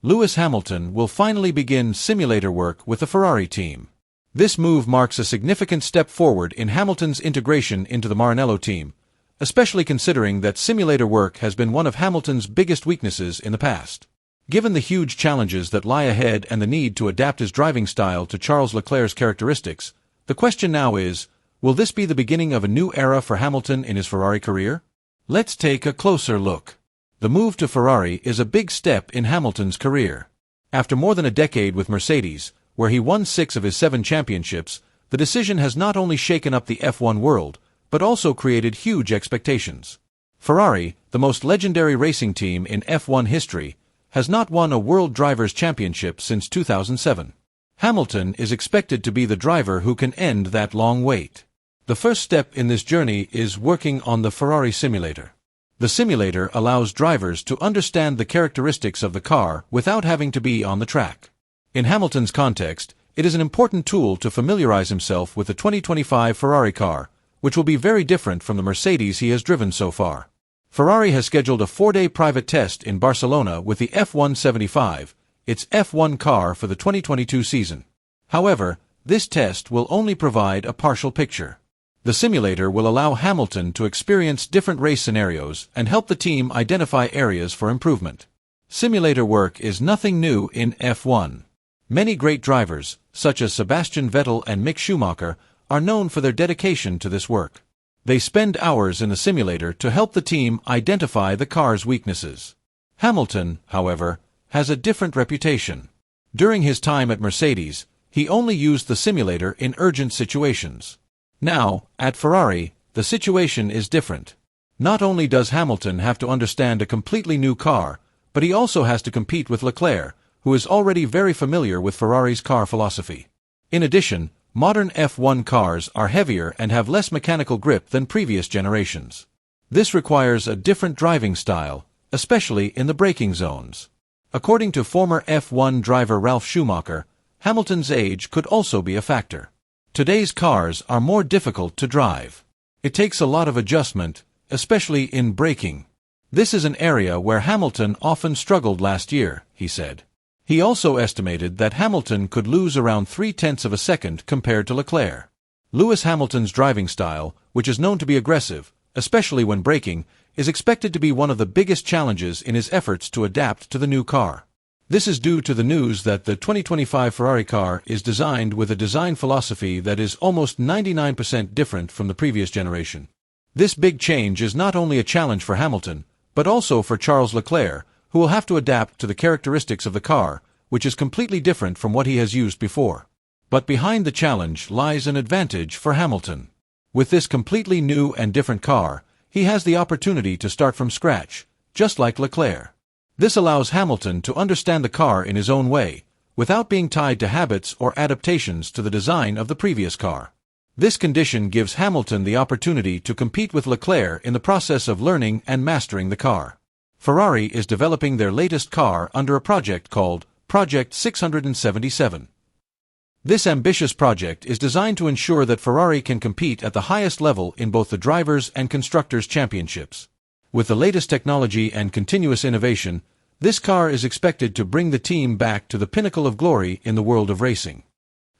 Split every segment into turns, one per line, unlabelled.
Lewis Hamilton will finally begin simulator work with the Ferrari team. This move marks a significant step forward in Hamilton's integration into the Maranello team, especially considering that simulator work has been one of Hamilton's biggest weaknesses in the past. Given the huge challenges that lie ahead and the need to adapt his driving style to Charles Leclerc's characteristics, the question now is, will this be the beginning of a new era for Hamilton in his Ferrari career? Let's take a closer look. The move to Ferrari is a big step in Hamilton's career. After more than a decade with Mercedes, where he won 6 of his 7 championships, the decision has not only shaken up the F1 world, but also created huge expectations. Ferrari, the most legendary racing team in F1 history, has not won a World Drivers' Championship since 2007. Hamilton is expected to be the driver who can end that long wait. The first step in this journey is working on the Ferrari simulator. The simulator allows drivers to understand the characteristics of the car without having to be on the track. In Hamilton's context, it is an important tool to familiarize himself with the 2025 Ferrari car, which will be very different from the Mercedes he has driven so far. Ferrari has scheduled a 4-day private test in Barcelona with the F175, its F1 car for the 2022 season. However, this test will only provide a partial picture. The simulator will allow Hamilton to experience different race scenarios and help the team identify areas for improvement. Simulator work is nothing new in F1. Many great drivers, such as Sebastian Vettel and Mick Schumacher, are known for their dedication to this work. They spend hours in the simulator to help the team identify the car's weaknesses. Hamilton, however, has a different reputation. During his time at Mercedes, he only used the simulator in urgent situations. Now, at Ferrari, the situation is different. Not only does Hamilton have to understand a completely new car, but he also has to compete with Leclerc, who is already very familiar with Ferrari's car philosophy. In addition, modern F1 cars are heavier and have less mechanical grip than previous generations. This requires a different driving style, especially in the braking zones. According to former F1 driver Ralf Schumacher, Hamilton's age could also be a factor. Today's cars are more difficult to drive. It takes a lot of adjustment, especially in braking. This is an area where Hamilton often struggled last year, he said. He also estimated that Hamilton could lose around 0.3 of a second compared to Leclerc. Lewis Hamilton's driving style, which is known to be aggressive, especially when braking, is expected to be one of the biggest challenges in his efforts to adapt to the new car. This is due to the news that the 2025 Ferrari car is designed with a design philosophy that is almost 99% different from the previous generation. This big change is not only a challenge for Hamilton, but also for Charles Leclerc, who will have to adapt to the characteristics of the car, which is completely different from what he has used before. But behind the challenge lies an advantage for Hamilton. With this completely new and different car, he has the opportunity to start from scratch, just like Leclerc. This allows Hamilton to understand the car in his own way, without being tied to habits or adaptations to the design of the previous car. This condition gives Hamilton the opportunity to compete with Leclerc in the process of learning and mastering the car. Ferrari is developing their latest car under a project called Project 677. This ambitious project is designed to ensure that Ferrari can compete at the highest level in both the Drivers' and Constructors' Championships. With the latest technology and continuous innovation, this car is expected to bring the team back to the pinnacle of glory in the world of racing.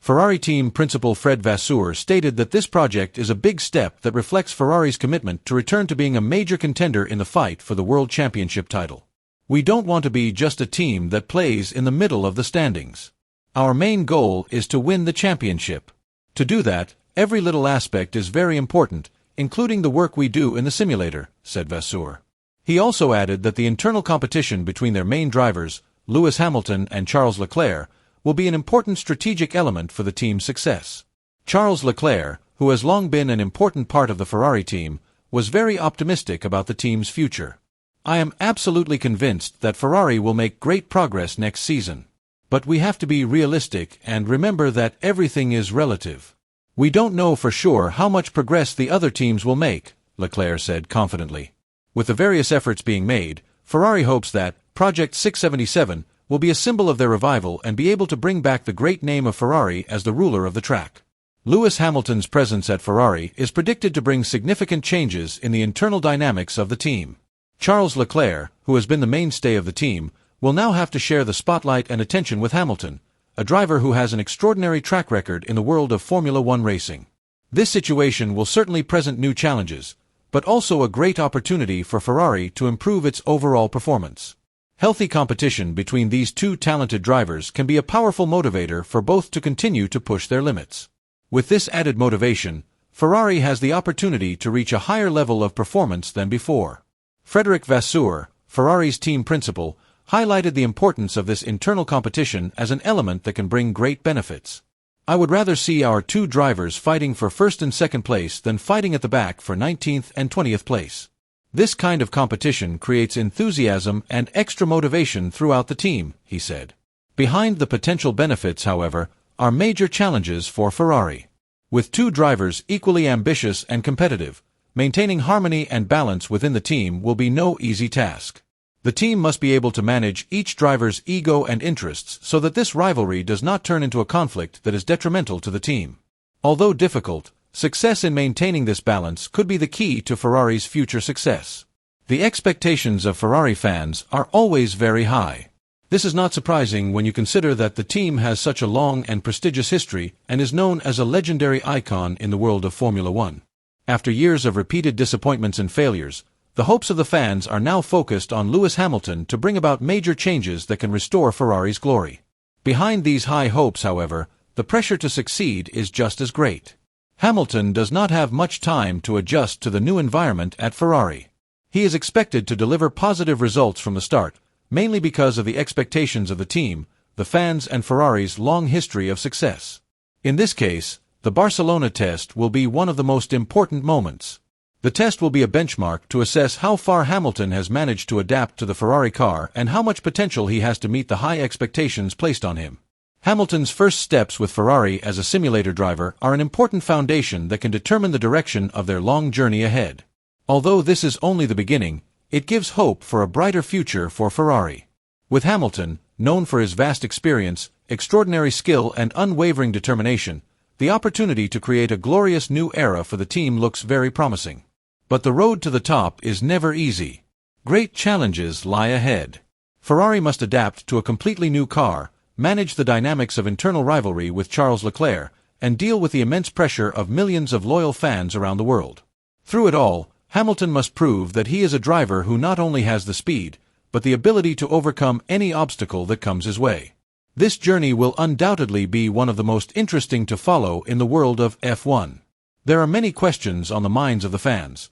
Ferrari team principal Fred Vasseur stated that this project is a big step that reflects Ferrari's commitment to return to being a major contender in the fight for the World Championship title. We don't want to be just a team that plays in the middle of the standings. Our main goal is to win the championship. To do that, every little aspect is very important, including the work we do in the simulator, said Vasseur. He also added that the internal competition between their main drivers, Lewis Hamilton and Charles Leclerc, will be an important strategic element for the team's success. Charles Leclerc, who has long been an important part of the Ferrari team, was very optimistic about the team's future. I am absolutely convinced that Ferrari will make great progress next season. But we have to be realistic and remember that everything is relative. We don't know for sure how much progress the other teams will make, Leclerc said confidently. With the various efforts being made, Ferrari hopes that Project 677 will be a symbol of their revival and be able to bring back the great name of Ferrari as the ruler of the track. Lewis Hamilton's presence at Ferrari is predicted to bring significant changes in the internal dynamics of the team. Charles Leclerc, who has been the mainstay of the team, will now have to share the spotlight and attention with Hamilton, a driver who has an extraordinary track record in the world of Formula One racing. This situation will certainly present new challenges, but also a great opportunity for Ferrari to improve its overall performance. Healthy competition between these two talented drivers can be a powerful motivator for both to continue to push their limits. With this added motivation, Ferrari has the opportunity to reach a higher level of performance than before. Frederic Vasseur, Ferrari's team principal, highlighted the importance of this internal competition as an element that can bring great benefits. "I would rather see our two drivers fighting for first and second place than fighting at the back for 19th and 20th place. This kind of competition creates enthusiasm and extra motivation throughout the team," he said. Behind the potential benefits, however, are major challenges for Ferrari. With two drivers equally ambitious and competitive, maintaining harmony and balance within the team will be no easy task. The team must be able to manage each driver's ego and interests so that this rivalry does not turn into a conflict that is detrimental to the team. Although difficult, success in maintaining this balance could be the key to Ferrari's future success. The expectations of Ferrari fans are always very high. This is not surprising when you consider that the team has such a long and prestigious history and is known as a legendary icon in the world of Formula One. After years of repeated disappointments and failures, the hopes of the fans are now focused on Lewis Hamilton to bring about major changes that can restore Ferrari's glory. Behind these high hopes, however, the pressure to succeed is just as great. Hamilton does not have much time to adjust to the new environment at Ferrari. He is expected to deliver positive results from the start, mainly because of the expectations of the team, the fans, and Ferrari's long history of success. In this case, the Barcelona test will be one of the most important moments. The test will be a benchmark to assess how far Hamilton has managed to adapt to the Ferrari car and how much potential he has to meet the high expectations placed on him. Hamilton's first steps with Ferrari as a simulator driver are an important foundation that can determine the direction of their long journey ahead. Although this is only the beginning, it gives hope for a brighter future for Ferrari. With Hamilton, known for his vast experience, extraordinary skill, and unwavering determination, the opportunity to create a glorious new era for the team looks very promising. But the road to the top is never easy. Great challenges lie ahead. Ferrari must adapt to a completely new car, manage the dynamics of internal rivalry with Charles Leclerc, and deal with the immense pressure of millions of loyal fans around the world. Through it all, Hamilton must prove that he is a driver who not only has the speed, but the ability to overcome any obstacle that comes his way. This journey will undoubtedly be one of the most interesting to follow in the world of F1. There are many questions on the minds of the fans.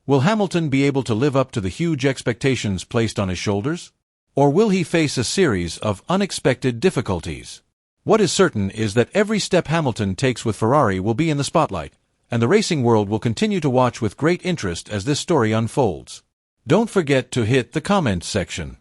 Will Hamilton be able to live up to the huge expectations placed on his shoulders? Or will he face a series of unexpected difficulties? What is certain is that every step Hamilton takes with Ferrari will be in the spotlight, and the racing world will continue to watch with great interest as this story unfolds. Don't forget to hit the comments section.